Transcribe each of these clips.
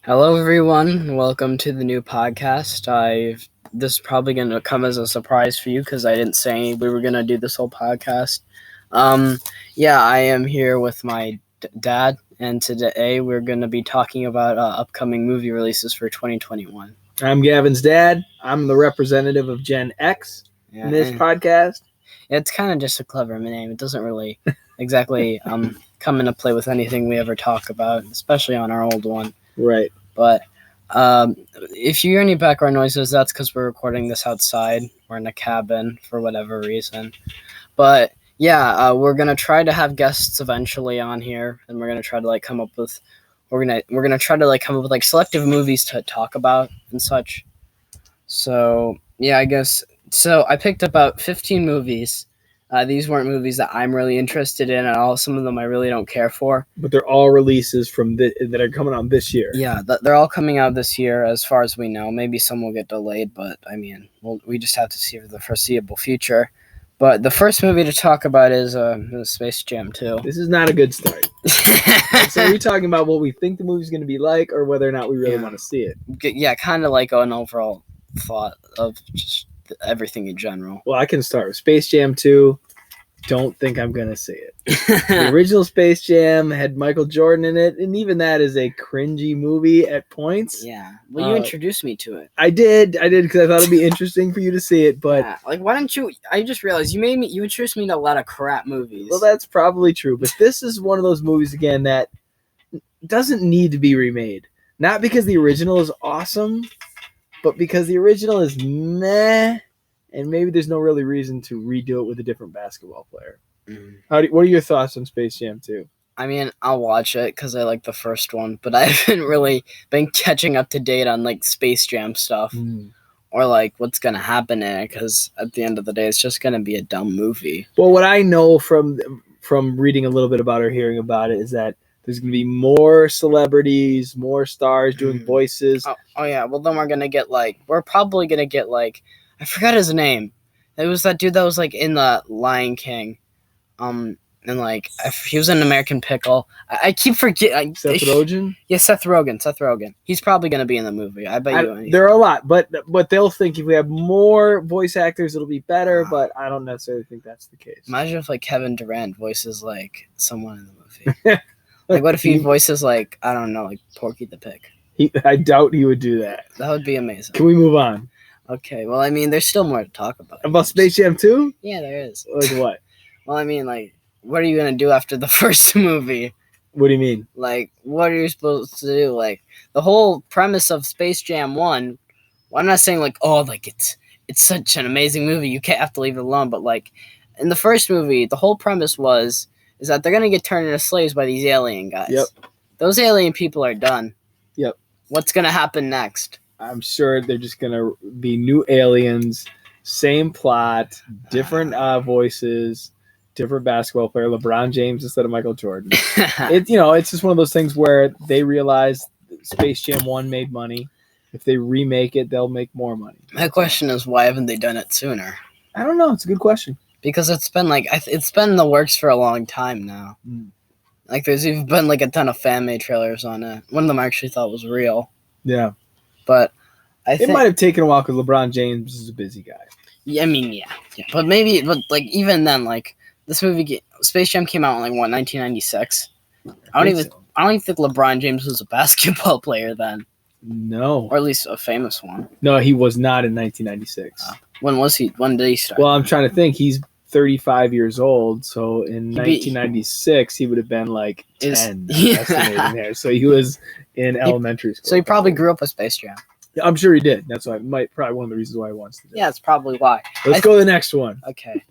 Hello, everyone. Welcome to the new podcast. This is probably going to come as a surprise for you because I didn't say we were going to do this whole podcast. I am here with my dad, and today we're going to be talking about upcoming movie releases for 2021. I'm Gavin's dad. I'm the representative of Gen X in this podcast. It's kind of just a clever name. It doesn't really exactly come into play with anything we ever talk about, especially on our old one. Right. But if you hear any background noises, that's because we're recording this outside. We're in a cabin for whatever reason. But yeah, we're gonna try to have guests eventually on here, and we're gonna try to come up with selective movies to talk about and such. So yeah, I guess so. I picked about 15 movies. These weren't movies that I'm really interested in at all. Some of them I really don't care for. But they're all releases that are coming out this year. Yeah, they're all coming out this year as far as we know. Maybe some will get delayed, but I mean, we just have to see for the foreseeable future. But the first movie to talk about is Space Jam 2. This is not a good start. So are we talking about what we think the movie's going to be like or whether or not we really want to see it? Yeah, kind of like an overall thought of just everything in general. Well, I can start with Space Jam 2. Don't think I'm going to see it. The original Space Jam had Michael Jordan in it, and even that is a cringy movie at points. Yeah. Well, you introduced me to it. I did because I thought it'd be interesting for you to see it, but... Yeah. Why don't you... I just realized you introduced me to a lot of crap movies. Well, that's probably true, but this is one of those movies, again, that doesn't need to be remade. Not because the original is awesome, but because the original is meh, and maybe there's no really reason to redo it with a different basketball player. What are your thoughts on Space Jam 2? I mean, I'll watch it because I like the first one, but I haven't really been catching up to date on Space Jam stuff or what's gonna happen in it. Because at the end of the day, it's just gonna be a dumb movie. Well, what I know from reading a little bit about or hearing about it is that there's gonna be more celebrities, more stars doing voices. Oh yeah. Well, then we're probably gonna get I forgot his name. It was that dude that was in the Lion King. And he was in American Pickle. I keep forgetting. Seth Rogen? Yeah, Seth Rogen. He's probably going to be in the movie. I bet you. There are a lot, but they'll think if we have more voice actors, it'll be better, but I don't necessarily think that's the case. Imagine if Kevin Durant voices someone in the movie. What if he voices I don't know, Porky the Pig? I doubt he would do that. That would be amazing. Can we move on? Okay, well, I mean, the's still more to talk about. About Space Jam 2? Yeah, there is. Like what? Well, I mean, what are you going to do after the first movie? What do you mean? What are you supposed to do? The whole premise of Space Jam 1, well, I'm not saying, it's such an amazing movie, you can't have to leave it alone, but, in the first movie, the whole premise is that they're going to get turned into slaves by these alien guys. Yep. Those alien people are done. Yep. What's going to happen next? I'm sure they're just going to be new aliens, same plot, different voices, different basketball player, LeBron James instead of Michael Jordan. It's just one of those things where they realize Space Jam 1 made money. If they remake it, they'll make more money. My question is, why haven't they done it sooner? I don't know. It's a good question. Because it's been it's been in the works for a long time now. There's even been a ton of fan-made trailers on it. One of them I actually thought was real. Yeah. But I think it might have taken a while because LeBron James is a busy guy. Yeah, I mean, yeah. But even then, this movie, Space Jam came out in 1996. I don't even think LeBron James was a basketball player then. No. Or at least a famous one. No, he was not in 1996. When was he? When did he start? Well, I'm trying to think. He's 35 years old, so in 1996 he would have been 10. Estimating there. So he was in elementary school. So he probably grew up with Space Jam. I'm sure he did. That's why probably one of the reasons why he wants to do it. Yeah, that's probably why. Let's go to the next one. Okay.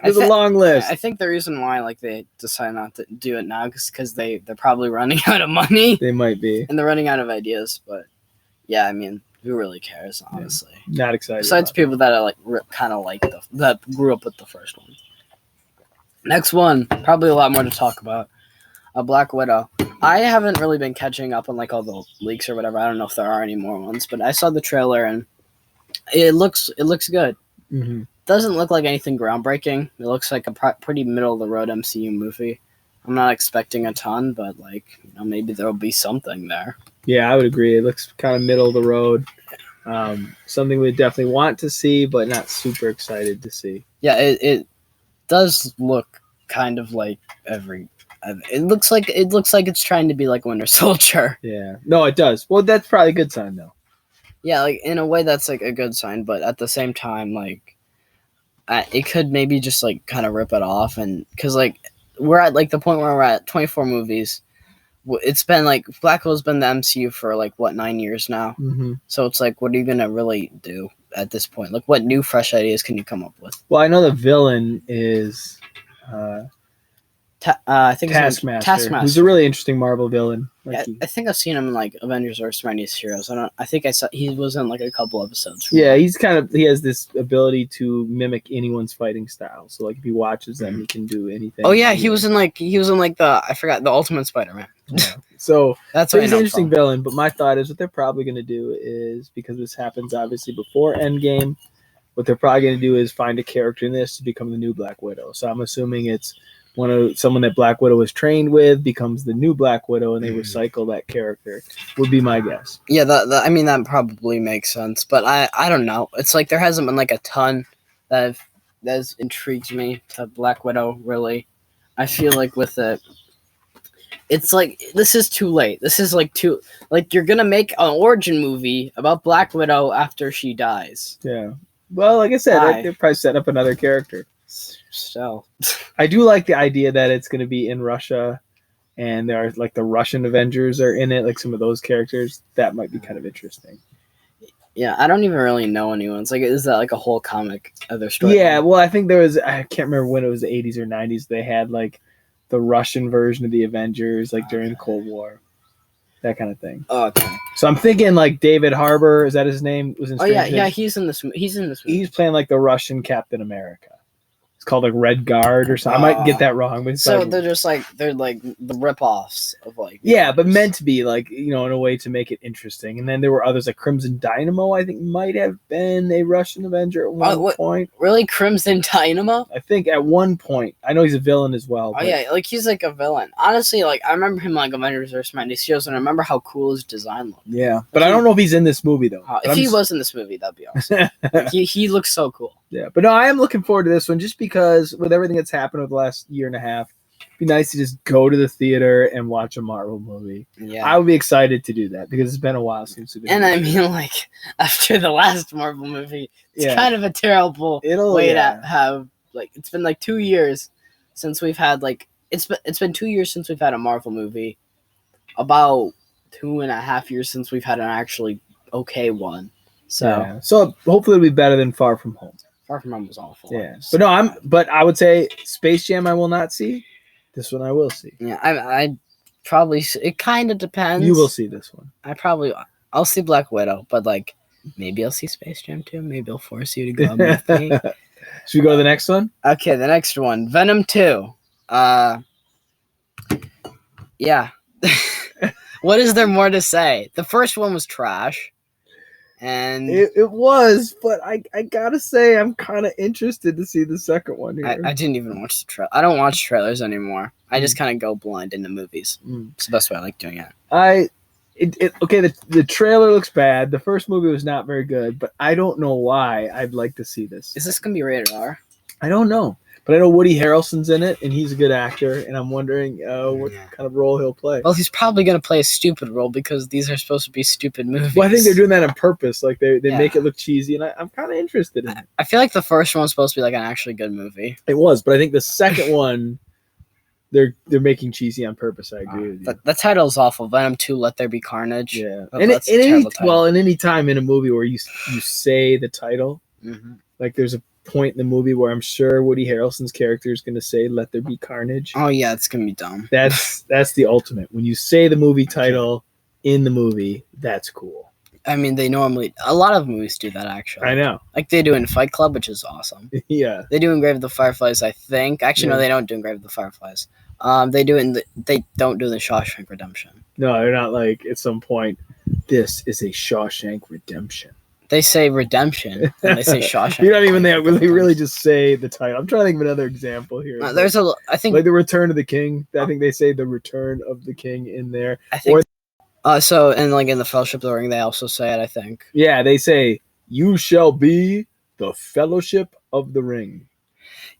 There's a long list. I think the reason why they decide not to do it now is because they're probably running out of money. They might be. And they're running out of ideas. But yeah, I mean, who really cares, honestly? Yeah, not excited. Besides people that are that grew up with the first one. Next one, probably a lot more to talk about. A Black Widow. I haven't really been catching up on all the leaks or whatever. I don't know if there are any more ones, but I saw the trailer and it looks good. Mm-hmm. Doesn't look like anything groundbreaking. It looks like a pretty middle of the road MCU movie. I'm not expecting a ton, but maybe there'll be something there. Yeah, I would agree. It looks kind of middle of the road. Something we definitely want to see, but not super excited to see. Yeah, it does look kind of like every. It looks like it's trying to be like Winter Soldier. Yeah, no, it does. Well, that's probably a good sign though. Yeah, like in a way that's like a good sign, but at the same time, like it could maybe just like kind of rip it off, and because like we're at like the point where we're at 24 movies. It's been like Black Widow's been the MCU for like what 9 years now. Mm-hmm. So it's like, what are you gonna really do at this point? Like, what new fresh ideas can you come up with? Well, I know the villain is I think Taskmaster, who's a really interesting Marvel villain. Like I think I've seen him in like Avengers or Mightiest Heroes. I think I saw he was in like a couple episodes. Yeah, he has this ability to mimic anyone's fighting style. So like if he watches them, he can do anything. Oh yeah, he was in like the I forgot the Ultimate Spider-Man. Yeah. So that's he's an interesting villain. But my thought is what they're probably going to do is, because this happens obviously before Endgame, what they're probably going to do is find a character in this to become the new Black Widow. So I'm assuming it's someone that Black Widow was trained with becomes the new Black Widow, and they recycle that character. Would be my guess. Yeah, I mean that probably makes sense, but I don't know. It's like there hasn't been like a ton that's intrigued me to Black Widow. Really, I feel like with it, it's like this is too late. This is like you're gonna make an origin movie about Black Widow after she dies. Yeah. Well, like I said, they're probably setting up another character. So, I do like the idea that it's going to be in Russia, and there are like the Russian Avengers are in it, like some of those characters. That might be kind of interesting. Yeah, I don't even really know anyone. It's like, is that like a whole comic of their story? Yeah, well, I think I can't remember when it was the 80s or 90s. They had like the Russian version of the Avengers, like during the Cold War, that kind of thing. Oh, okay. So I'm thinking like David Harbour, is that his name? Was in Stranger Things? Yeah, he's in this. He's in this movie. He's playing like the Russian Captain America. It's called like Red Guard or something. I might get that wrong. But so they're just like they're like the rip-offs of like but meant to be like, in a way to make it interesting. And then there were others like Crimson Dynamo. I think might have been a Russian Avenger at one point. Really, Crimson Dynamo? I think at one point. I know he's a villain as well. Oh yeah, like he's like a villain. Honestly, like I remember him like Avengers vs. Mightiest Heroes, and I remember how cool his design looked. Yeah, but I don't know if he's in this movie though. If he was in this movie, that'd be awesome. he looks so cool. Yeah, but no, I am looking forward to this one just because with everything that's happened over the last year and a half, it'd be nice to just go to the theater and watch a Marvel movie. Yeah, I would be excited to do that because it's been a while since we've been. And I mean, like after the last Marvel movie, it's kind of a terrible way to have like it's been like 2 years since we've had like it's been 2 years since we've had a Marvel movie, about 2.5 years since we've had an actually okay one. So hopefully it'll be better than Far From Home. Far From Home was awful. Yeah, but I would say Space Jam I will not see. This one I will see. Yeah, I probably it kind of depends. You will see this one. I'll see Black Widow, but like maybe I'll see Space Jam too. Maybe I'll force you to go with me. Should we go to the next one? Okay, the next one, Venom 2. Yeah. What is there more to say? The first one was trash. And it was, but I gotta say I'm kind of interested to see the second one here. I didn't even watch the trailer. I don't watch trailers anymore. I just kind of go blind into movies. It's the best way I like doing it. The trailer looks bad. The first movie was not very good, but I don't know why I'd like to see this. Is this gonna be rated R? I don't know. But I know Woody Harrelson's in it, and he's a good actor, and I'm wondering what kind of role he'll play. Well, he's probably going to play a stupid role because these are supposed to be stupid movies. Well, I think they're doing that on purpose. Like, they make it look cheesy, and I'm kind of interested in it. I feel like the first one's supposed to be like an actually good movie. It was, but I think the second one, they're making cheesy on purpose. I agree with you. The title's awful. Venom 2, Let There Be Carnage. Yeah. And in any time in a movie where you say the title, like there's a point in the movie where I'm sure Woody Harrelson's character is going to say "Let there be carnage." Oh yeah, it's going to be dumb. That's the ultimate. When you say the movie title in the movie, that's cool. I mean, a lot of movies do that actually. I know. Like they do in Fight Club, which is awesome. Yeah. They do in Grave of the Fireflies, I think. Actually, no, they don't do in Grave of the Fireflies. They don't do the Shawshank Redemption. No, they're not like at some point. This is a Shawshank Redemption. They say redemption, and they say Shawshank. You're not even there. They really just say the title. I'm trying to think of another example here. I think like the Return of the King. I think they say the Return of the King in there. So and like in the Fellowship of the Ring, they also say it. I think. Yeah, they say, "You shall be the Fellowship of the Ring."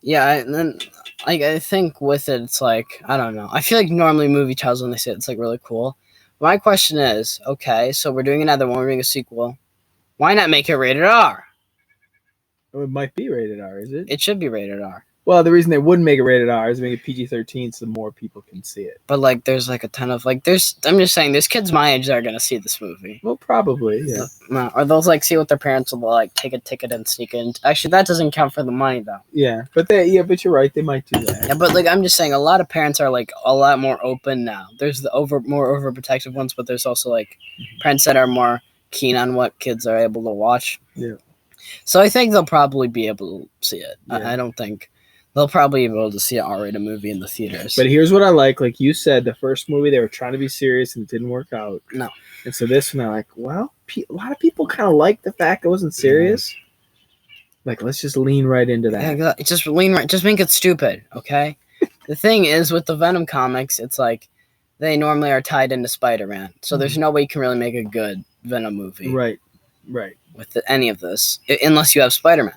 Yeah, and then like I think with it, it's like I don't know. I feel like normally movie titles when they say it, it's like really cool. My question is, okay, so we're doing another one, we're doing a sequel. Why not make it rated R? It might be rated R, is it? It should be rated R. Well, the reason they wouldn't make it rated R is to make it PG-13 so more people can see it. But like, there's like a ton of like, I'm just saying, there's kids my age that are gonna see this movie. Well, probably, yeah. Or they'll like see what their parents will like take a ticket and sneak in. Actually, that doesn't count for the money though. Yeah, but you're right, they might do that. Yeah, but like I'm just saying, a lot of parents are like a lot more open now. There's the more overprotective ones, but there's also like parents that are more keen on what kids are able to watch. Yeah. So I think they'll probably be able to see it. Yeah. I don't think. They'll probably be able to see an R-rated movie in the theaters. But here's what I like you said, the first movie, they were trying to be serious and it didn't work out. No. And so this one, they're like, well, a lot of people kind of like the fact it wasn't serious. Like, let's just lean right into that. Yeah, just lean right. Just make it stupid, okay? The thing is, with the Venom comics, it's like they normally are tied into SpiderMan. So there's no way you can really make a good Venom movie. Right. With any of this, unless you have SpiderMan.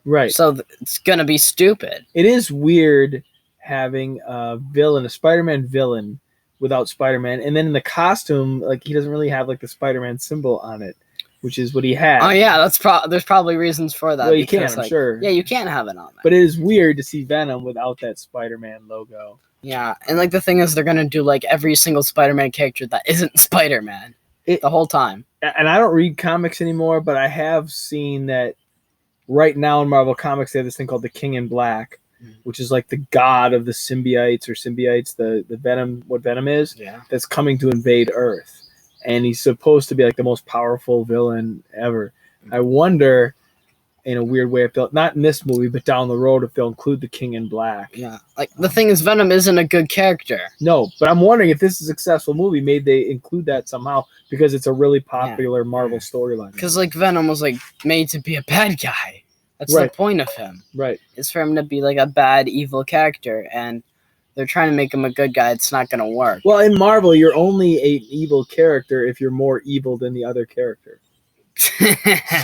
Right. So it's going to be stupid. It is weird having a Spider-Man villain without Spider-Man. And then in the costume, like he doesn't really have like the Spider-Man symbol on it, which is what he had. Oh, yeah. There's probably reasons for that. Well, you can, I'm sure. Yeah, you can't have it on there. But it is weird to see Venom without that Spider-Man logo. Yeah. And like the thing is, they're going to do like every single Spider-Man character that isn't Spider-Man the whole time. And I don't read comics anymore, but I have seen that right now in Marvel Comics, they have this thing called the King in Black, which is like the god of the symbiotes, the Venom, what Venom is, that's coming to invade Earth. And he's supposed to be like the most powerful villain ever. I wonder, in a weird way, if they'll, not in this movie, but down the road, if they'll include the King in Black. Yeah. Like, the thing is, Venom isn't a good character. No, but I'm wondering if this is a successful movie, maybe they include that somehow, because it's a really popular Marvel storyline. Because, like, Venom was, like, made to be a bad guy. That's the point of him. Right. It's for him to be, like, a bad, evil character, and they're trying to make him a good guy. It's not going to work. Well, in Marvel, you're only an evil character if you're more evil than the other character.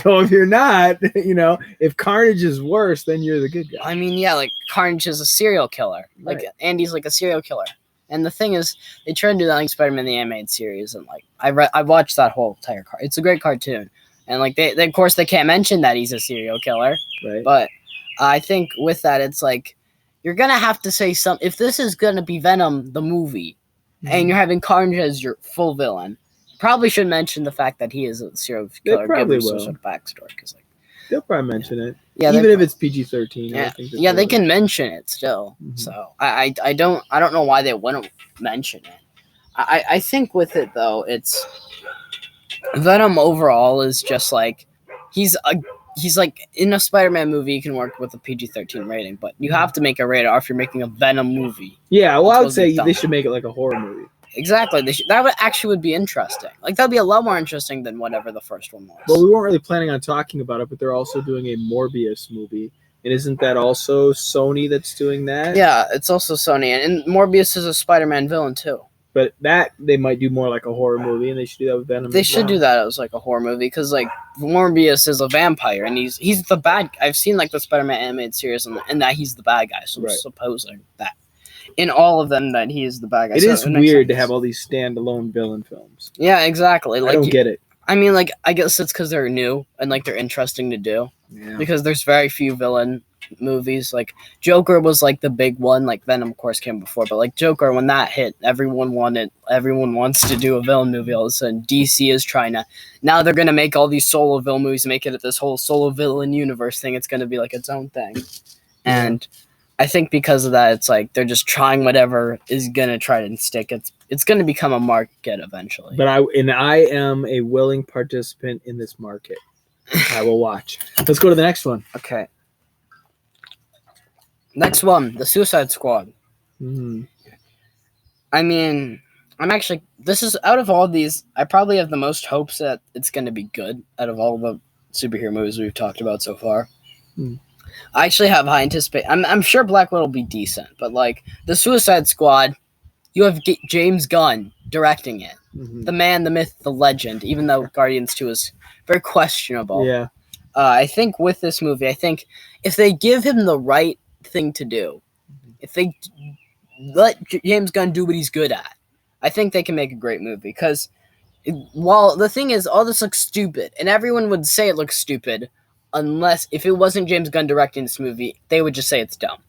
So if you're not, if Carnage is worse, then you're the good guy. I mean, yeah, like Carnage is a serial killer. Like Andy's like a serial killer. And the thing is, they try to do that like Spider-Man the animated series, and like I watched that whole entire It's a great cartoon, and like they of course they can't mention that he's a serial killer. Right. But I think with that, it's like you're gonna have to say something. If this is gonna be Venom the movie, and you're having Carnage as your full villain. Probably should mention the fact that he is a serial killer. They probably will. Some backstory, because like they'll probably mention it. Yeah, even if it's PG-13. Yeah, they can mention it still. Mm-hmm. So I don't know why they wouldn't mention it. I think with it though, it's Venom overall is just like he's like in a Spider-Man movie you can work with a PG-13 rating, but you have to make a rated R if you're making a Venom movie. Yeah, well, I would say they should make it like a horror movie. Exactly. That would be interesting. Like, that would be a lot more interesting than whatever the first one was. Well, we weren't really planning on talking about it, but they're also doing a Morbius movie. And isn't that also Sony that's doing that? Yeah, it's also Sony. And Morbius is a Spider-Man villain, too. But that, they might do more like a horror movie, and they should do that with Venom. They should do that as like a horror movie, because like Morbius is a vampire, and he's the bad. I've seen like the Spider-Man animated series, and that he's the bad guy. So I'm supposing that in all of them that he is the bad guy. It is weird to have all these standalone villain films. Yeah, exactly. Like, I don't get it. I mean, like, I guess it's because they're new and like they're interesting to do. Yeah. Because there's very few villain movies. Like Joker was like the big one. Like Venom, of course, came before, but like Joker, when that hit, everyone wants to do a villain movie. All of a sudden, DC is trying to. Now they're gonna make all these solo villain movies, make it this whole solo villain universe thing. It's gonna be like its own thing, and I think because of that, it's like they're just trying whatever is gonna try to stick. It's gonna become a market eventually. But I am a willing participant in this market. I will watch. Let's go to the next one. Okay. Next one, the Suicide Squad. Mm-hmm. I mean, this is out of all these, I probably have the most hopes that it's going to be good out of all the superhero movies we've talked about so far. I actually have high anticipation. I'm sure Black Widow will be decent, but like the Suicide Squad, you have James Gunn directing it. the man, the myth, the legend. Even though Guardians 2 is very questionable. Yeah. I think with this movie, I think if they give him the right thing to do, if they let James Gunn do what he's good at, I think they can make a great movie. Because while the thing is, all this looks stupid, and everyone would say it looks stupid, unless if it wasn't James Gunn directing this movie, they would just say it's dumb.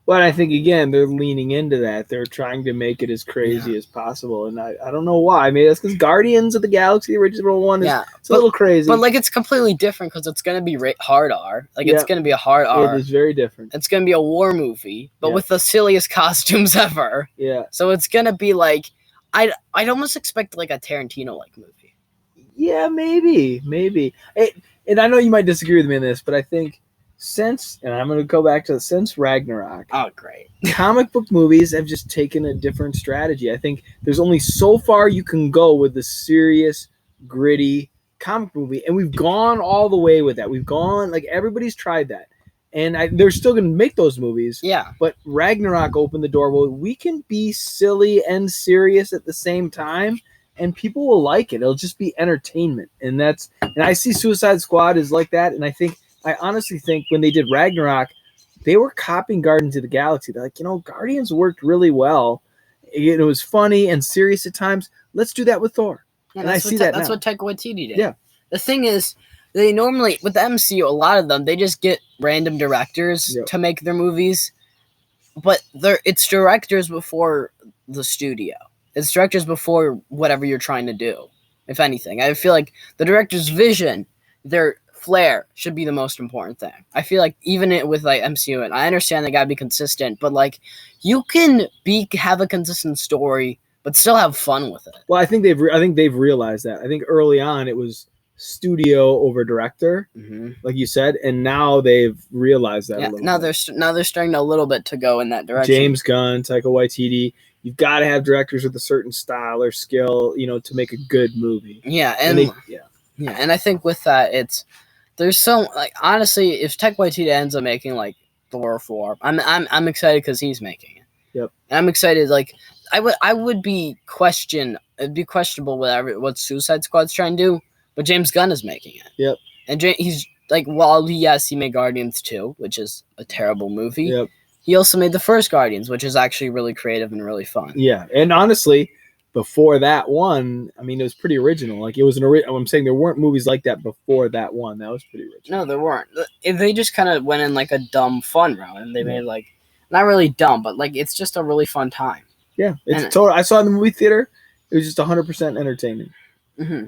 Well, I think, again, they're leaning into that. They're trying to make it as crazy as possible. And I don't know why. I mean, that's because Guardians of the Galaxy, the original one, is it's a little crazy. But, like, it's completely different because it's going to be hard R. Like, it's going to be a hard R. It is very different. It's going to be a war movie, but with the silliest costumes ever. Yeah. So it's going to be, like, I'd almost expect, like, a Tarantino-like movie. Yeah, maybe. And I know you might disagree with me on this, but I think and I'm going to go back to since Ragnarok. Oh, great. Comic book movies have just taken a different strategy. I think there's only so far you can go with the serious, gritty comic movie. And we've gone all the way with that. We've gone, like, everybody's tried that. And they're still going to make those movies. Yeah. But Ragnarok opened the door. Well, we can be silly and serious at the same time, and people will like it. It'll just be entertainment. And I see Suicide Squad is like that. And I honestly think when they did Ragnarok, they were copying Guardians of the Galaxy. They're like, Guardians worked really well. It was funny and serious at times. Let's do that with Thor. Yeah, and I see that That's now. what Taika Waititi did. Yeah. The thing is, they normally, with the MCU, a lot of them, they just get random directors to make their movies. But it's directors before the studio. It's directors before whatever you're trying to do, if anything. I feel like the director's vision, their flair should be the most important thing. I feel like even with like MCU, and I understand they gotta be consistent, but like you can have a consistent story, but still have fun with it. Well, I think they've realized that. I think early on it was studio over director, like you said, and now they've realized that. Yeah, a little now bit. they're starting a little bit to go in that direction. James Gunn, Taika Waititi. You've got to have directors with a certain style or skill, to make a good movie. Yeah, and I think with that, there's so like honestly, if Taika Waititi ends up making like Thor 4, I'm excited because he's making it. Yep, and I'm excited. Like I would be it'd be questionable what Suicide Squad's trying to do, but James Gunn is making it. Yep, and he's like, while he made Guardians 2, which is a terrible movie. Yep. He also made the first Guardians, which is actually really creative and really fun. Yeah, and honestly, before that one, I mean, it was pretty original. Like, it was I'm saying there weren't movies like that before that one. That was pretty original. No, there weren't. They just kind of went in like a dumb fun route, and they made like, not really dumb, but like it's just a really fun time. Yeah, it's total. I saw it in the movie theater. It was just 100% entertaining. Mm-hmm.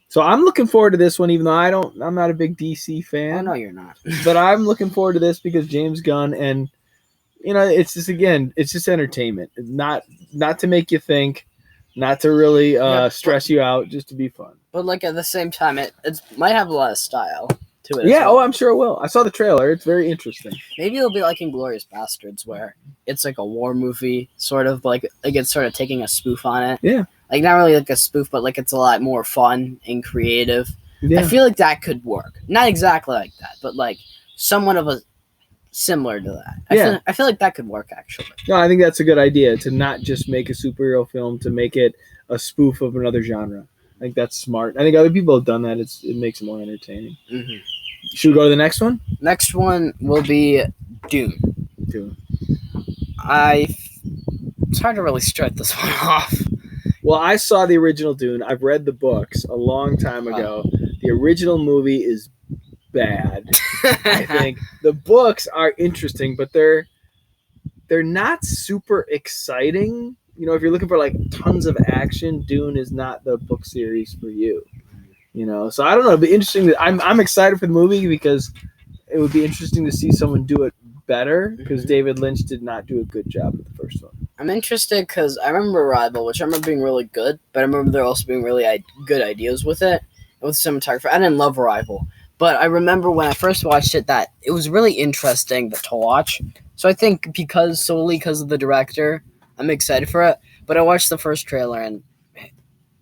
So I'm looking forward to this one, even though I'm not a big DC fan. Oh, no, you're not. But I'm looking forward to this because James Gunn and, it's just entertainment. Not to make you think, not to really stress you out, just to be fun. But like at the same time, it might have a lot of style to it. Yeah, I'm sure it will. I saw the trailer. It's very interesting. Maybe it'll be like Inglourious Bastards, where it's like a war movie, sort of like it's sort of taking a spoof on it. Yeah. Like, not really like a spoof, but like it's a lot more fun and creative. Yeah. I feel like that could work. Not exactly like that, but like somewhat of a similar to that. I feel like that could work, actually. No, I think that's a good idea, to not just make a superhero film, to make it a spoof of another genre. I think that's smart. I think other people have done that. It makes it more entertaining. Mm-hmm. Should we go to the next one? Next one will be Dune. It's hard to really start this one off. Well, I saw the original Dune. I've read the books a long time ago. The original movie is bad. I think the books are interesting, but they're not super exciting. If you're looking for like tons of action, Dune is not the book series for you. So I don't know. It'd be interesting. I'm excited for the movie because it would be interesting to see someone do it better, because David Lynch did not do a good job with the first one. I'm interested because I remember Arrival, which I remember being really good, but I remember there also being really good ideas with it, with cinematography. I didn't love Arrival, but I remember when I first watched it that it was really interesting to watch. So I think solely because of the director, I'm excited for it. But I watched the first trailer and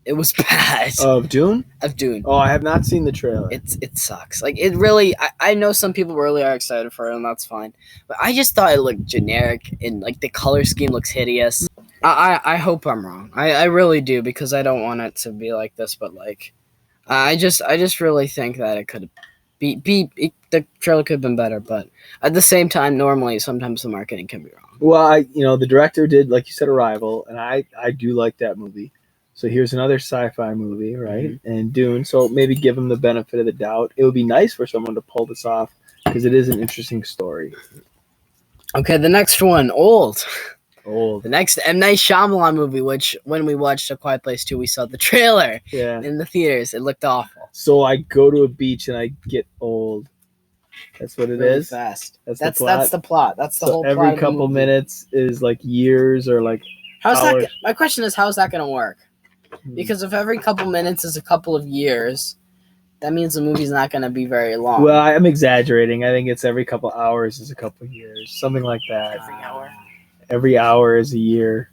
it was bad. Of Dune? Of Dune. Oh, I have not seen the trailer. It sucks. Like, it really... I know some people really are excited for it, and that's fine. But I just thought it looked generic, and, like, the color scheme looks hideous. I hope I'm wrong. I really do, because I don't want it to be like this. But like, I just really think that it could the trailer could have been better. But at the same time, normally sometimes the marketing can be wrong. Well, the director did, like you said, Arrival, and I do like that movie. So here's another sci-fi movie, right? Mm-hmm. And Dune. So maybe give him the benefit of the doubt. It would be nice for someone to pull this off because it is an interesting story. Okay, the next one, Old. Old. The next M. Night Shyamalan movie, which when we watched A Quiet Place 2, we saw the trailer in the theaters. It looked awful. So I go to a beach and I get old. That's what it really is. Fast. That's the plot. That's the whole plot. Every couple minutes is like years or like how's hours. that? My question is, how's that going to work? Because if every couple minutes is a couple of years, that means the movie's not going to be very long. Well, I'm exaggerating. I think it's every couple hours is a couple of years, something like that. Every hour. Every hour is a year.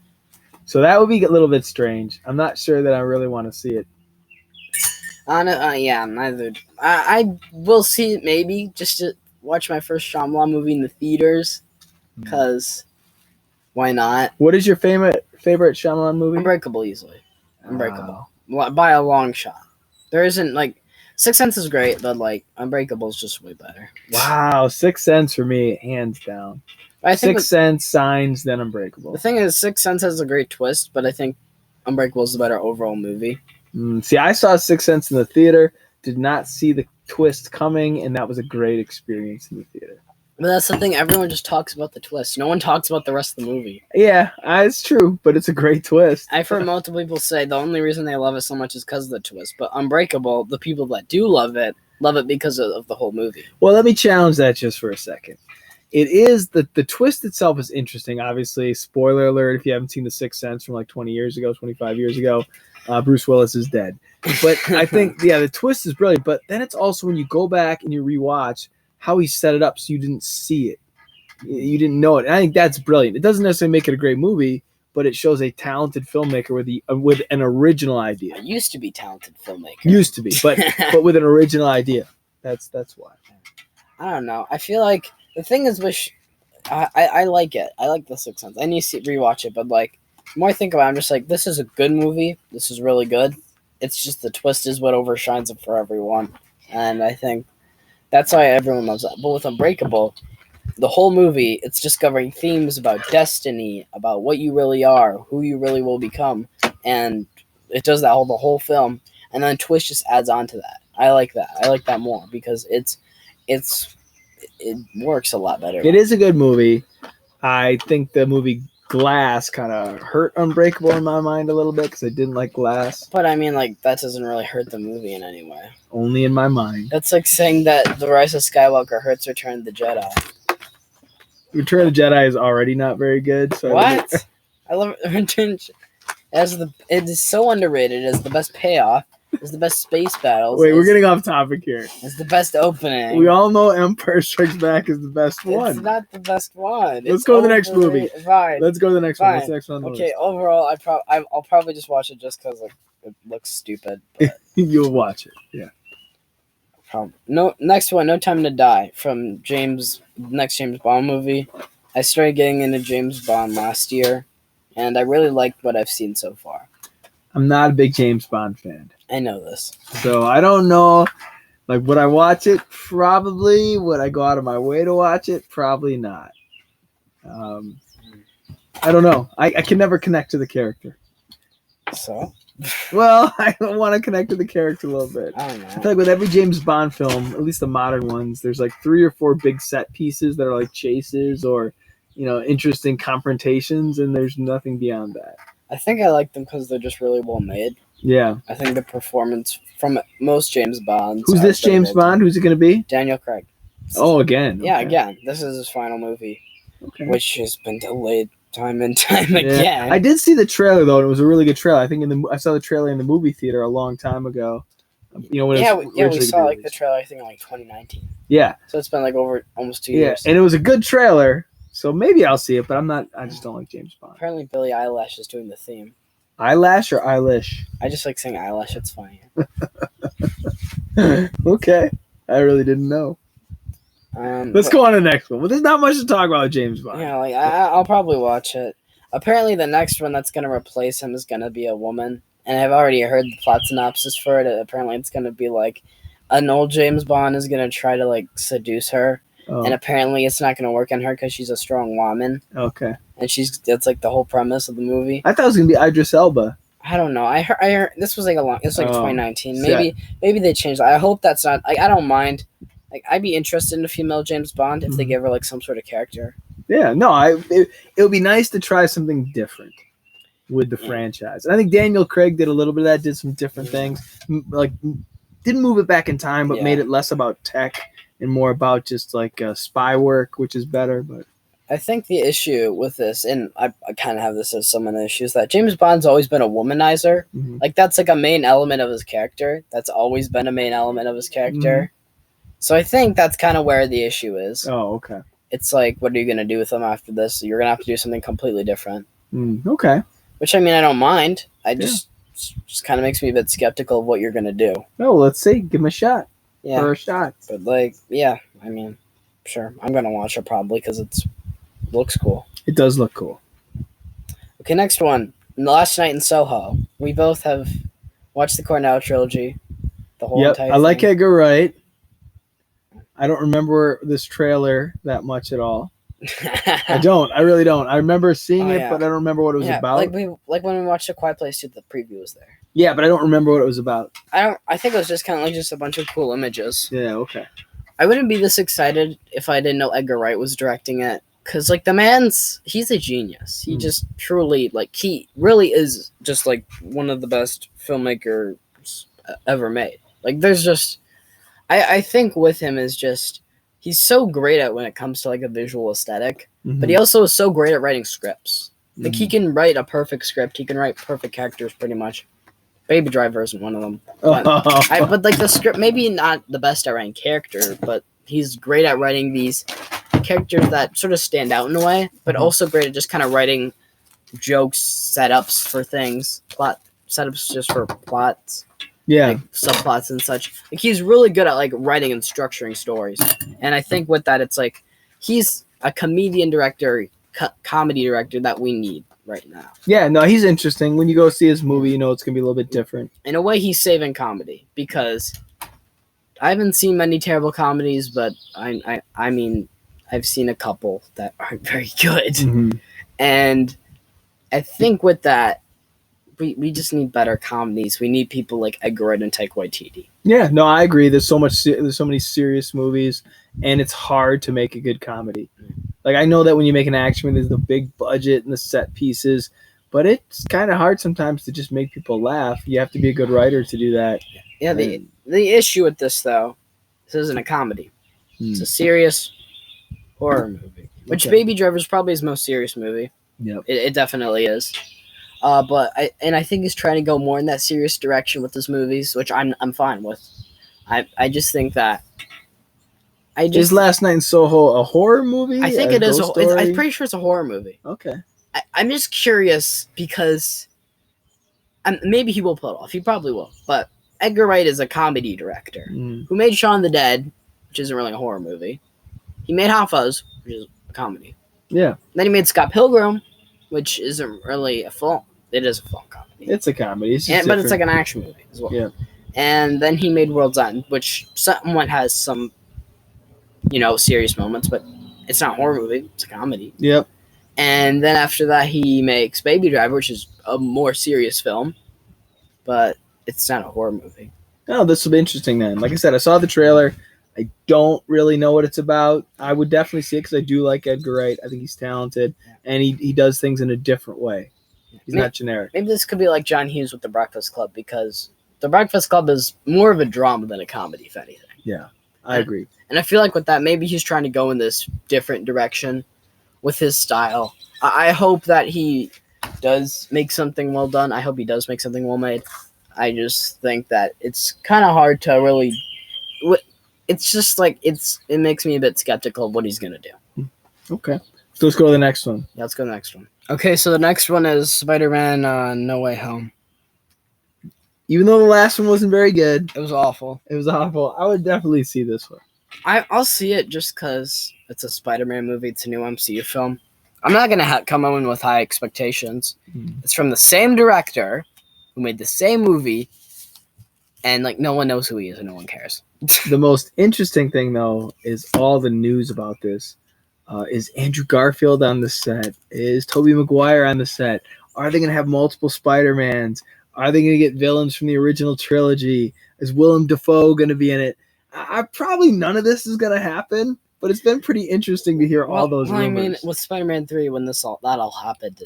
So that would be a little bit strange. I'm not sure that I really want to see it. Yeah, neither. I will see it maybe just to watch my first Shyamalan movie in the theaters, because why not? What is your favorite Shyamalan movie? Unbreakable, easily. Unbreakable. By a long shot. There isn't, like, Sixth Sense is great, but, like, Unbreakable is just way better. Wow, Sixth Sense for me, hands down. I think Sixth Sense, Signs, then Unbreakable. The thing is, Sixth Sense has a great twist, but I think Unbreakable is the better overall movie. See, I saw Sixth Sense in the theater, did not see the twist coming, and that was a great experience in the theater. But that's the thing, everyone just talks about the twist. No one talks about the rest of the movie. Yeah, it's true, but it's a great twist. I've heard multiple people say the only reason they love it so much is because of the twist. But Unbreakable, the people that do love it because of the whole movie. Well, let me challenge that just for a second. It is the twist itself is interesting. Obviously, spoiler alert if you haven't seen The Sixth Sense from like 20 years ago, 25 years ago, Bruce Willis is dead. But I think, the twist is brilliant. But then it's also when you go back and you rewatch how he set it up so you didn't see it. You didn't know it. And I think that's brilliant. It doesn't necessarily make it a great movie, but it shows a talented filmmaker with an original idea. I used to be talented filmmaker. Used to be, but with an original idea. That's why. I don't know. I feel like the thing is, I like it. I like The Sixth Sense. I need to rewatch it, but like the more I think about it, I'm just like, this is a good movie. This is really good. It's just the twist is what overshines it for everyone, and I think that's why everyone loves it. But with Unbreakable, the whole movie, it's discovering themes about destiny, about what you really are, who you really will become, and it does that the whole film, and then twist just adds on to that. I like that. I like that more because it works a lot better. It is a good movie. I think the movie Glass kind of hurt Unbreakable in my mind a little bit because I didn't like Glass. But I mean, like, that doesn't really hurt the movie in any way. Only in my mind. That's like saying that The Rise of Skywalker hurts Return of the Jedi. Return of the Jedi is already not very good. So what? I love Return. It is so underrated. It's the best payoff. It's the best space battles. Wait, we're getting off topic here. It's the best opening. We all know Empire Strikes Back is the best one. It's not the best one. Let's go to the next movie. Fine. Let's go to the next one. What's the next one? Okay, overall, I'll probably just watch it just because it looks stupid. But you'll watch it, yeah. Next one, No Time to Die, from next James Bond movie. I started getting into James Bond last year, and I really liked what I've seen so far. I'm not a big James Bond fan. I know this. So I don't know. Like, would I watch it? Probably. Would I go out of my way to watch it? Probably not. I don't know. I can never connect to the character. So? Well, I don't want to connect to the character a little bit. I don't know. I feel like with every James Bond film, at least the modern ones, there's like 3 or 4 big set pieces that are like chases or, interesting confrontations, and there's nothing beyond that. I think I like them because they're just really well made. Yeah. I think the performance from most James Bonds. Who's this James Bond? Who's it going to be? Daniel Craig. Oh, again. Yeah, okay. again. This is his final movie, which has been delayed time and time Yeah. again. I did see the trailer though, and it was a really good trailer. I think I saw the trailer in the movie theater a long time ago. When we saw like the trailer. I think in like 2019. Yeah. So it's been like over almost 2 years. Yeah, and it was a good trailer. So maybe I'll see it, but I just don't like James Bond. Apparently, Billie Eilish is doing the theme. Eyelash or Eilish? I just like saying eyelash. It's funny. Okay. I really didn't know. Let's go on to the next one. Well, there's not much to talk about with James Bond. Yeah, like I'll probably watch it. Apparently, the next one that's going to replace him is going to be a woman. And I've already heard the plot synopsis for it. Apparently, it's going to be like an old James Bond is going to try to like seduce her. Oh, And apparently, it's not going to work on her because she's a strong woman. okay. And that's like the whole premise of the movie. I thought it was gonna be Idris Elba. I don't know. I heard this was like it's like Oh, 2019. Maybe they changed. I hope that's not like I don't mind. Like I'd be interested in a female James Bond if they give her like some sort of character. Yeah, no, it would be nice to try something different with the franchise. And I think Daniel Craig did a little bit of that, did some different things. Like didn't move it back in time, but made it less about tech and more about just like spy work, which is better. But I think the issue with this, and I kind of have this as some of the issues, that James Bond's always been a womanizer. Mm-hmm. Like, that's like a main element of his character. That's always been a main element of his character. Mm-hmm. So I think that's kind of where the issue is. Oh, okay. It's like, what are you going to do with him after this? You're going to have to do something completely different. Okay. Which, I mean, I don't mind. I just kind of makes me a bit skeptical of what you're going to do. Oh, let's see. Give him a shot. Yeah. For a shot. But, like, yeah, I mean, sure. I'm going to watch it probably because it looks cool. It does look cool. Okay, next one. Last Night in Soho. We both have watched the Cornell trilogy. The whole entire thing. I like Edgar Wright. I don't remember this trailer that much at all. I don't. I really don't. I remember seeing it, but I don't remember what it was about. Like when we watched A Quiet Place 2, the preview was there. Yeah, but I don't remember what it was about. I think it was just kind of like just a bunch of cool images. Yeah, okay. I wouldn't be this excited if I didn't know Edgar Wright was directing it. Because, like, he's a genius. He just truly, like, he really is just, like, one of the best filmmakers ever made. Like, there's just, I think with him is just, he's so great at when it comes to, like, a visual aesthetic. Mm-hmm. But he also is so great at writing scripts. Like, he can write a perfect script. He can write perfect characters, pretty much. Baby Driver isn't one of them. But, but like, the script, maybe not the best at writing character, but he's great at writing these characters that sort of stand out in a way, but also great at just kind of writing jokes, setups for things, plot setups just for plots, like subplots and such. Like he's really good at like writing and structuring stories, and I think with that, it's like he's a comedian director, comedy director that we need right now. Yeah, no, he's interesting. When you go see his movie, you know it's gonna be a little bit different. In a way, he's saving comedy because I haven't seen many terrible comedies, but I mean. I've seen a couple that aren't very good. Mm-hmm. And I think with that, we just need better comedies. We need people like Edgar Wright and Taika Waititi. Yeah, no, I agree. There's so many serious movies, and it's hard to make a good comedy. Like, I know that when you make an action movie, there's the big budget and the set pieces, but it's kind of hard sometimes to just make people laugh. You have to be a good writer to do that. Yeah, the issue with this, though, this isn't a comedy. It's a serious horror movie, which Baby Driver is probably his most serious movie. Yep, it definitely is. But I think he's trying to go more in that serious direction with his movies, which I'm fine with. I just think that. Is Last Night in Soho a horror movie? I think it is. I'm pretty sure it's a horror movie. Okay. I'm just curious because maybe he will pull it off. He probably will. But Edgar Wright is a comedy director who made Shaun the Dead, which isn't really a horror movie. He made Hot Fuzz, which is a comedy. Yeah. Then he made Scott Pilgrim, which isn't really a film. It is a film comedy. It's a comedy. But it's like an action movie as well. Yeah. And then he made World's End, which somewhat has some, serious moments, but it's not a horror movie. It's a comedy. Yep. And then after that, he makes Baby Driver, which is a more serious film, but it's not a horror movie. Oh, this will be interesting then. Like I said, I saw the trailer. I don't really know what it's about. I would definitely see it because I do like Edgar Wright. I think he's talented, and he does things in a different way. He's not generic. Maybe this could be like John Hughes with The Breakfast Club, because The Breakfast Club is more of a drama than a comedy, if anything. Yeah, I agree. And I feel like with that, maybe he's trying to go in this different direction with his style. I hope that he does make something well done. I hope he does make something well made. I just think that it's kind of hard to really... It's just like it makes me a bit skeptical of what he's gonna do. Okay, so let's go to the next one. Yeah, let's go to the next one. Okay, so the next one is SpiderMan No Way Home. Even though the last one wasn't very good, it was awful. I would definitely see this one. I'll see it just because it's a Spider-Man movie. It's a new MCU film. I'm not gonna come in with high expectations. It's from the same director who made the same movie, and like no one knows who he is and no one cares. The most interesting thing, though, is all the news about this. Is Andrew Garfield on the set? Is Tobey Maguire on the set? Are they going to have multiple Spider-Mans? Are they going to get villains from the original trilogy? Is Willem Dafoe going to be in it? Probably none of this is going to happen, but it's been pretty interesting to hear all those rumors. I mean, with Spider-Man 3, when that all happened,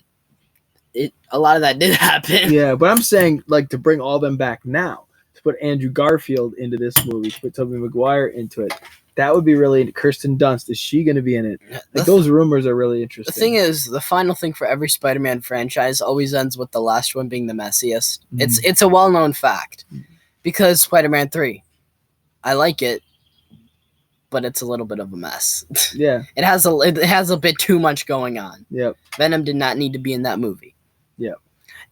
a lot of that did happen. Yeah, but I'm saying, like, to bring all them back now, to put Andrew Garfield into this movie, to put Tobey Maguire into it, that would be really. Kirsten Dunst, is she going to be in it? Like, those rumors are really interesting. The thing is, the final thing for every Spider-Man franchise always ends with the last one being the messiest. Mm-hmm. It's a well-known fact. Because Spider-Man 3, I like it, but it's a little bit of a mess. Yeah. It has a bit too much going on. Yep. Venom did not need to be in that movie. Yep.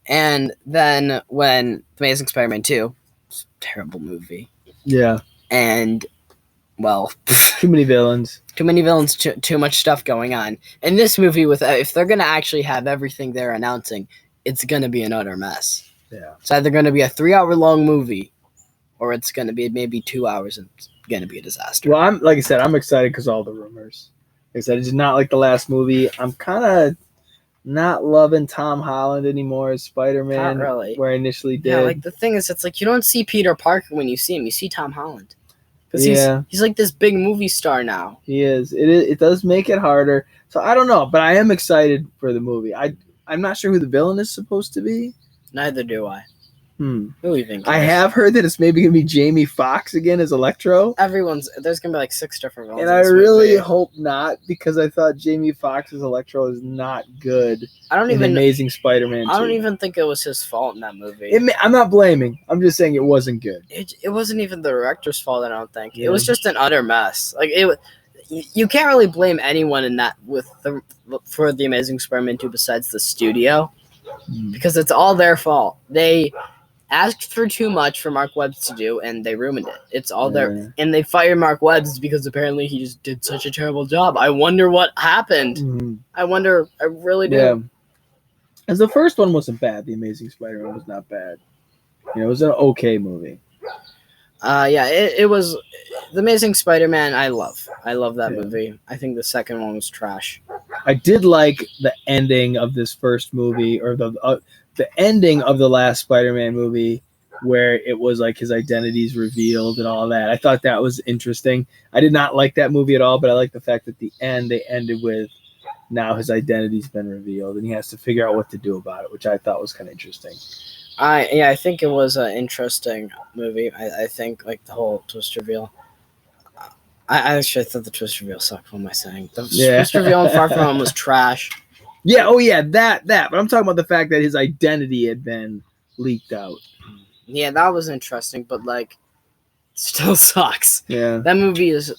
And then when Amazing Spider-Man 2, terrible movie. Yeah. And, well... too many villains. Too much stuff going on. In this movie, if they're going to actually have everything they're announcing, it's going to be an utter mess. Yeah. It's either going to be a 3-hour-long movie, or it's going to be maybe 2 hours and it's going to be a disaster. Well, I'm excited because all the rumors. Like I said, I did not like the last movie. I'm kind of not loving Tom Holland anymore as Spider-Man. Not really. Where I initially did. Yeah, like the thing is, it's like you don't see Peter Parker when you see him. You see Tom Holland. Because he's like this big movie star now. He is. It does make it harder. So I don't know, but I am excited for the movie. I'm not sure who the villain is supposed to be. Neither do I. Who do you think? I have heard that it's maybe going to be Jamie Foxx again as Electro. There's going to be like 6 different villains. And I really hope not, because I thought Jamie Foxx as Electro is not good. Amazing Spider-Man 2. I don't even think it was his fault in that movie. I'm not blaming. I'm just saying it wasn't good. It wasn't even the director's fault, I don't think. Yeah. It was just an utter mess. Like you can't really blame anyone in that for the Amazing Spider-Man 2 besides the studio, because it's all their fault. They asked for too much for Mark Webb to do, and they ruined it. It's all there. And they fired Mark Webb because apparently he just did such a terrible job. I wonder what happened. Mm-hmm. I really do. Yeah. As the first one wasn't bad, The Amazing Spider-Man was not bad. It was an okay movie. It was The Amazing Spider-Man. I love that movie. I think the second one was trash. I did like the ending of this first movie, or the ending of the last Spider-Man movie, where it was like his identity's revealed and all that. I thought that was interesting. I did not like that movie at all, but I like the fact that at the end they ended with now his identity's been revealed and he has to figure out what to do about it, which I thought was kind of interesting. I think it was an interesting movie. I think like the whole twist reveal. I actually thought the twist reveal sucked. What am I saying? The twist reveal in Far From Home was trash. Yeah, oh yeah, that. But I'm talking about the fact that his identity had been leaked out. Yeah, that was interesting, but like, still sucks. Yeah. That movie is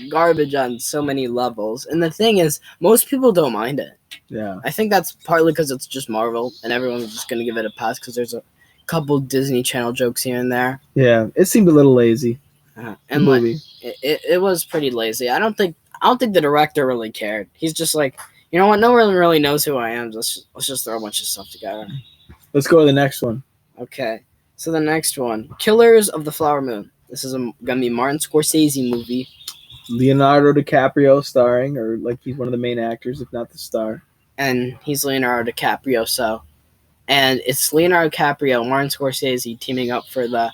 garbage on so many levels. And the thing is, most people don't mind it. Yeah. I think that's partly because it's just Marvel, and everyone's just going to give it a pass because there's a couple Disney Channel jokes here and there. Yeah, it seemed a little lazy. And like, it was pretty lazy. I don't think the director really cared. He's just like, you know what? No one really knows who I am. Let's just throw a bunch of stuff together. Let's go to the next one. Okay. So the next one, Killers of the Flower Moon. This is going to be Martin Scorsese movie. Leonardo DiCaprio starring, or like he's one of the main actors, if not the star. And he's Leonardo DiCaprio, and it's Leonardo DiCaprio and Martin Scorsese teaming up for the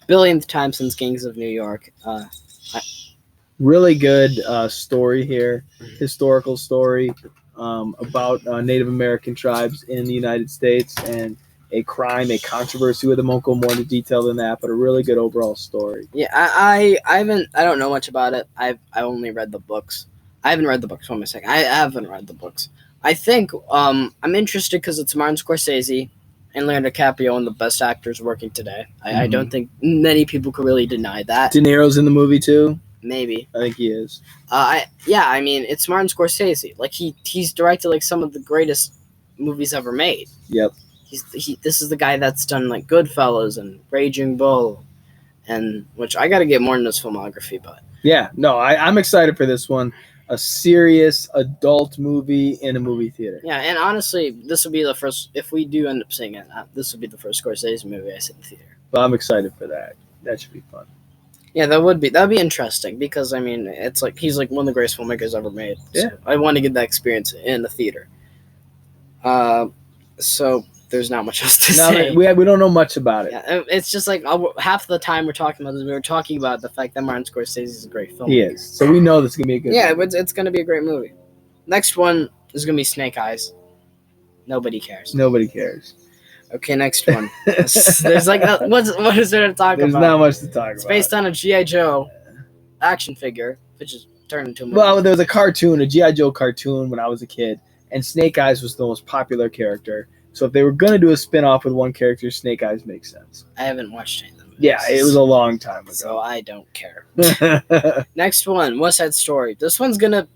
billionth time since Gangs of New York. Really good story here, historical story about Native American tribes in the United States and a controversy with them. Won't go more into detail than that, but a really good overall story. Yeah, I don't know much about it. I only read the books. I haven't read the books. Hold on a second. I haven't read the books. I think I'm interested because it's Martin Scorsese and Leonardo DiCaprio, one of the best actors working today. I don't think many people could really deny that. De Niro's in the movie too. Maybe. I think he is. I mean, it's Martin Scorsese. Like he's directed like some of the greatest movies ever made. Yep. This is the guy that's done like Goodfellas and Raging Bull, and which I got to get more into his filmography, but yeah, no, I'm excited for this one. a serious adult movie in a movie theater. Yeah, and honestly, this would be the first. If we do end up seeing it, this would be the first Scorsese movie I see in the theater. Well, I'm excited for that. That should be fun. Yeah, that'd be interesting because I mean, it's like he's like one of the greatest filmmakers ever made. Yeah. So I want to get that experience in the theater. So there's not much else to say. We don't know much about it. Yeah, it's just like half the time we're talking about this, we were talking about the fact that Martin Scorsese is a great filmmaker. He is. So we know this is gonna be a good. Yeah, movie. it's gonna be a great movie. Next one is gonna be Snake Eyes. Nobody cares. Nobody cares. Okay, next one. There's like what is there to talk There's about? not much to talk It's about. based on a G.I. Joe action figure, which is turned into a movie. Well, there was a cartoon, a G.I. Joe cartoon when I was a kid, and Snake Eyes was the most popular character. So if they were going to do a spin-off with one character, Snake Eyes makes sense. I haven't watched any of them. Yeah, it was a long time ago. So I don't care. Next one, West Side Story. This one's going to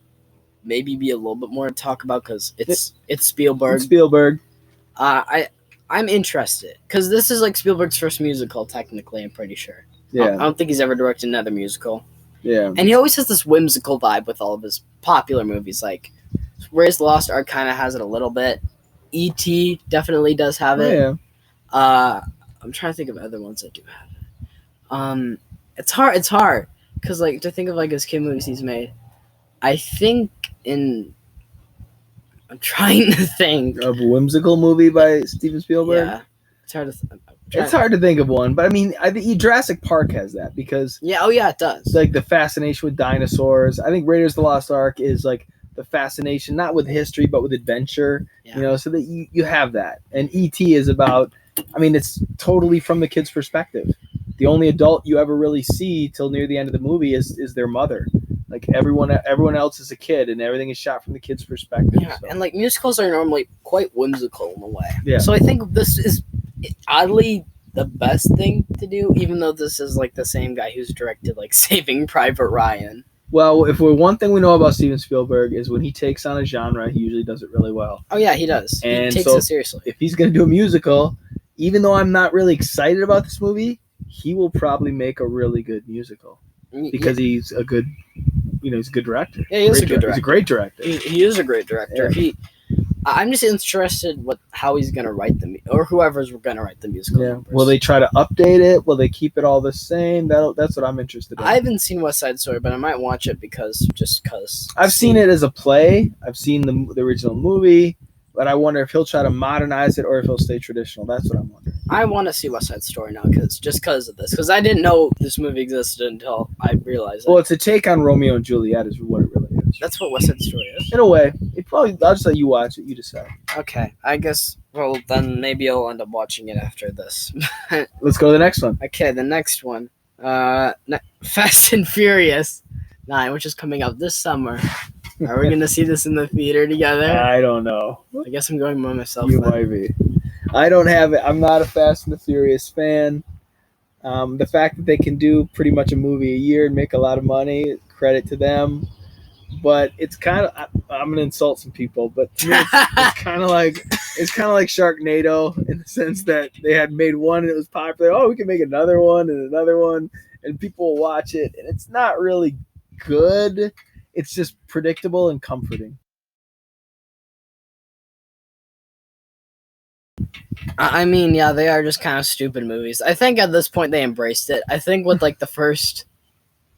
maybe be a little bit more to talk about because it's Spielberg. Spielberg. I'm interested because this is like Spielberg's first musical, technically, I'm pretty sure. Yeah. I don't think he's ever directed another musical. Yeah. And he always has this whimsical vibe with all of his popular movies. Like, Raiders of the Lost Ark kind of has it a little bit. E.T. definitely does have it. Yeah. I'm trying to think of other ones that do have it. It's hard. Because, like, to think of, like, his kid movies he's made. I think I'm trying to think. A whimsical movie by Steven Spielberg? Yeah. It's hard to It's hard to think of one, but I mean, I think Jurassic Park has that because yeah, oh yeah, it does. it's like the fascination with dinosaurs. I think Raiders of the Lost Ark is like the fascination, not with history, but with adventure, Yeah. so that you have that. And E.T. is about, I mean, it's totally from the kid's perspective. The only adult you ever really see till near the end of the movie is their mother. Like everyone else is a kid, and everything is shot from the kid's perspective. Yeah, so. and like musicals are normally quite whimsical in a way. Yeah. So I think this is oddly the best thing to do, even though this is like the same guy who's directed like Saving Private Ryan. Well, if we're one thing we know about Steven Spielberg is when he takes on a genre, he usually does it really well. Oh yeah, he does. And he takes so it seriously. If he's going to do a musical, even though I'm not really excited about this movie, he will probably make a really good musical because he's a good, he's a good director. Yeah, he is a good director. He's a great director. He is a great director. Yeah. I'm just interested how he's gonna write or whoever's gonna write the musical. Yeah. Numbers. Will they try to update it? Will they keep it all the same? That's what I'm interested in. I haven't seen West Side Story, but I might watch it because. I've seen it as a play. I've seen the original movie, but I wonder if he'll try to modernize it or if he'll stay traditional. That's what I'm wondering. I want to see West Side Story now because of this. Because I didn't know this movie existed until I realized it. Well, it's a take on Romeo and Juliet is what it really is. That's what West Side Story is. In a way. I'll just let you watch it. You decide. Okay, I guess, well, then maybe I'll end up watching it after this. Let's go to the next one. Okay, the next one. Fast and Furious 9, which is coming out this summer. Are we going to see this in the theater together? I don't know. I guess I'm going by myself. You then. might be. I don't have it. I'm not a Fast and the Furious fan. The fact that they can do pretty much a movie a year and make a lot of money, credit to them. But it's kind of, I'm gonna insult some people, but to me it's kind of like Sharknado in the sense that they had made one and it was popular. Oh, we can make another one, and people will watch it, and it's not really good. It's just predictable and comforting. I mean, yeah, they are just kind of stupid movies. I think at this point they embraced it. I think with like the first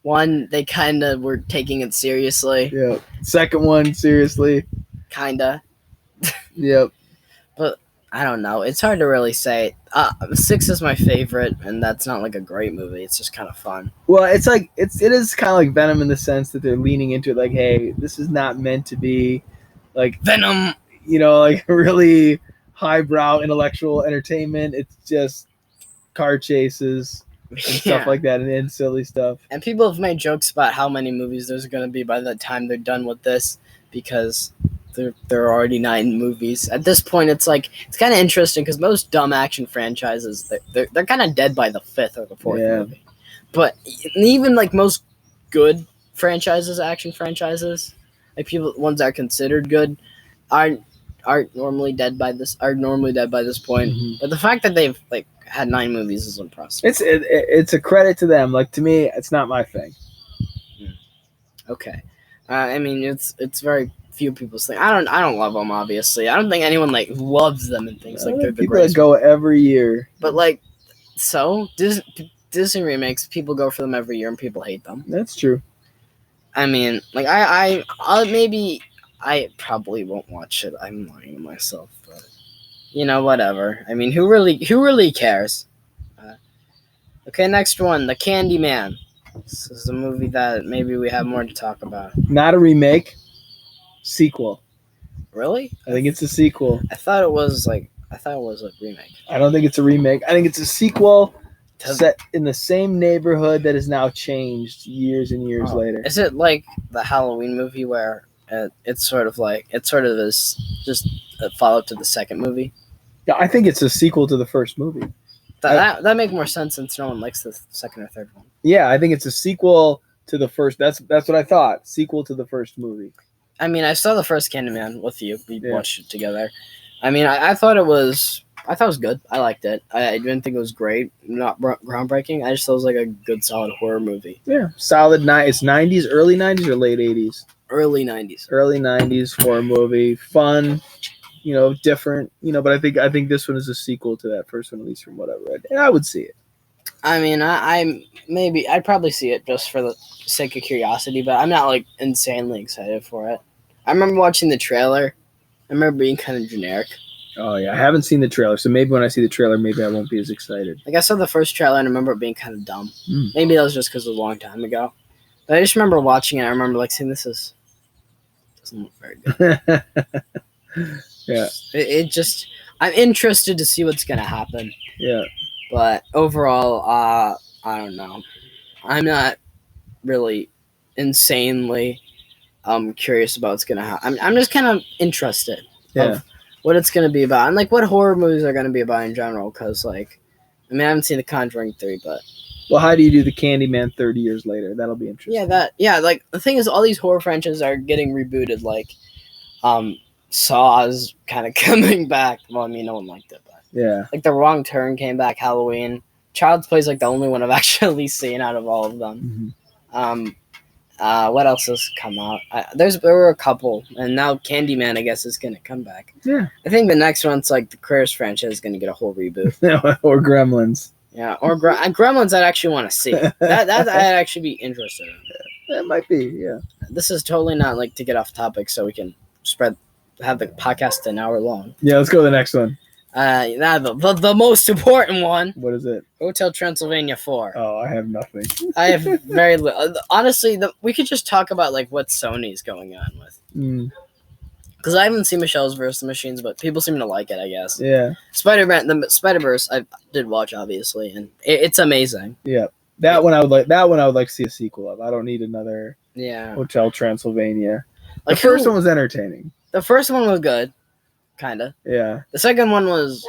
one, they kind of were taking it seriously. Yeah. Second one, seriously. Kinda. Yep. But I don't know. It's hard to really say. 6 is my favorite, and that's not like a great movie. It's just kind of fun. Well, it is kind of like Venom in the sense that they're leaning into it. Like, hey, this is not meant to be like Venom. Like really highbrow intellectual entertainment. It's just car chases and stuff like that, and silly stuff. And people have made jokes about how many movies there's going to be by the time they're done with this, because there are already 9 movies. At this point, it's like it's kind of interesting because most dumb action franchises they're kind of dead by the 5th or the 4th movie. But even like most good action franchises, like ones that are considered good, are normally dead by this point. Mm-hmm. But the fact that they've like had 9 movies is impressive. It's a credit to them. Like, to me, it's not my thing. Okay. I mean, it's very few people's thing. I don't love them, obviously. I don't think anyone like loves them and things like they're the people that greatest. go every year. But like, so Disney remakes, people go for them every year and people hate them. That's true. I mean, like I'll maybe I probably won't watch it. I'm lying to myself, but whatever. I mean, who really cares? Okay, next one, The Candyman. This is a movie that maybe we have more to talk about. Not a remake, sequel. Really? I think it's a sequel. I thought it was a remake. I don't think it's a remake. I think it's a sequel set in the same neighborhood that is now changed years and years later. Is it like the Halloween movie where it's sort of is just a follow-up to the second movie? Yeah, I think it's a sequel to the first movie. That makes more sense since no one likes the second or third one. Yeah, I think it's a sequel to the first. That's what I thought. Sequel to the first movie. I mean, I saw the first Candyman with you. We watched it together. I mean, I thought it was good. I liked it. I didn't think it was great, not groundbreaking. I just thought it was like a good, solid horror movie. Yeah, solid. It's 90s, early 90s or late 80s? Early 90s. Early 90s horror movie. Fun, different, but I think this one is a sequel to that first one, at least from what I read. And I would see it. I mean, I'd probably see it just for the sake of curiosity, but I'm not like insanely excited for it. I remember watching the trailer. I remember being kind of generic. Oh yeah, I haven't seen the trailer, so maybe when I see the trailer, maybe I won't be as excited. Like I saw the first trailer and I remember it being kind of dumb. Maybe that was just because it was a long time ago. But I just remember watching it. I remember like saying, "This doesn't look very good." Yeah. I'm interested to see what's gonna happen. Yeah. But overall, I don't know. I'm not really insanely curious about what's gonna happen. I'm just kind of interested. Of what it's gonna be about, and like what horror movies are gonna be about in general. Because I haven't seen The Conjuring 3, but how do you do The Candyman 30 years later? That'll be interesting. Like the thing is, all these horror franchises are getting rebooted. Like, Saw's kind of coming back. Well, I mean, no one liked it, but like The Wrong Turn came back. Halloween, Child's Play is like the only one I've actually seen out of all of them. Mm-hmm. What else has come out? There were a couple, and now Candyman, I guess, is going to come back. Yeah. I think the next one's like the Critters franchise is going to get a whole reboot. Or Gremlins. Yeah, or Gremlins I'd actually want to see. That I'd actually be interested in. That might be, yeah. This is totally not like to get off topic so we can have the podcast an hour long. Yeah, let's go to the next one. The most important one. What is it? Hotel Transylvania 4. Oh, I have nothing. I have very little. Honestly, we could just talk about like what Sony's going on with. Because I haven't seen Michelle's versus the Machines, but people seem to like it, I guess. Yeah. Spider-Man, the Spider-Verse, I did watch, obviously, and it's amazing. Yeah. That one I would like to see a sequel of. I don't need another Hotel Transylvania. Like, the first one was entertaining. The first one was good. Kinda. Yeah. The second one was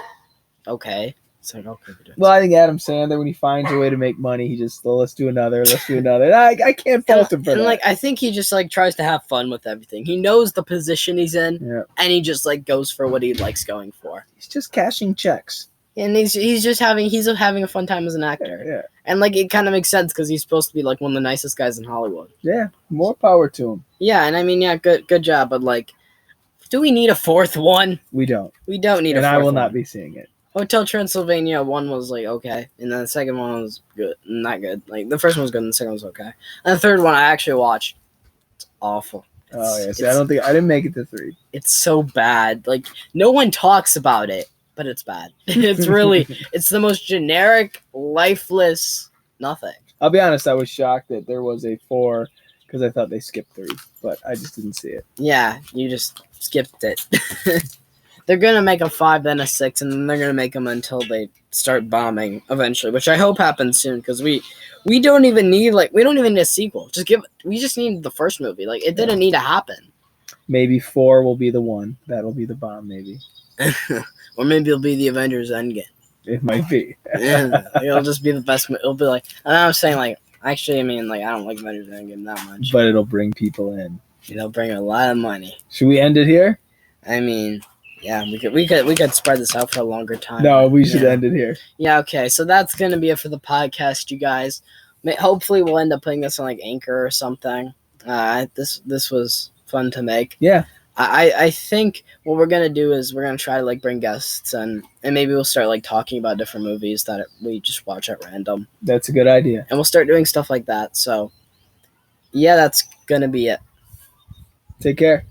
okay. It's like, okay. Well, I think Adam Sandler, when he finds a way to make money, he just, let's do another. And I can't fault him for that. And, like, I think he just, like, tries to have fun with everything. He knows the position he's in, and he just, like, goes for what he likes going for. He's just cashing checks. And he's having a fun time as an actor. Yeah. And, like, it kind of makes sense because he's supposed to be, like, one of the nicest guys in Hollywood. Yeah. More power to him. Yeah, and I mean, good job, but, like, do we need a fourth one? We don't. We don't need a fourth one. And I will not be seeing it. Hotel Transylvania 1 was, like, okay. And then the second one was good. Not good. Like, the first one was good and the second one was okay. And the third one I actually watched. It's awful. I didn't make it to 3. It's so bad. Like, no one talks about it, but it's bad. It's really, it's the most generic, lifeless, nothing. I'll be honest, I was shocked that there was a 4 because I thought they skipped 3, but I just didn't see it. Yeah, you just skipped it. They're going to make a 5, then a 6, and then they're going to make them until they start bombing eventually, which I hope happens soon, because we don't even need a sequel. We just need the first movie. Like, it didn't need to happen. Maybe 4 will be the one. That'll be the bomb, maybe. Or maybe it'll be the Avengers Endgame. It might be. Yeah, it'll just be the best. It'll be like, and I'm saying, like, actually, I mean, like, I don't like Avengers Endgame that much. But it'll bring people in. It'll bring a lot of money. Should we end it here? I mean, yeah, we could spread this out for a longer time. No, we should end it here. Yeah, okay. So that's gonna be it for the podcast, you guys. Hopefully, we'll end up putting this on like Anchor or something. This was fun to make. Yeah. I think what we're gonna do is we're gonna try to bring guests and maybe we'll start talking about different movies that we just watch at random. That's a good idea. And we'll start doing stuff like that. So yeah, that's gonna be it. Take care.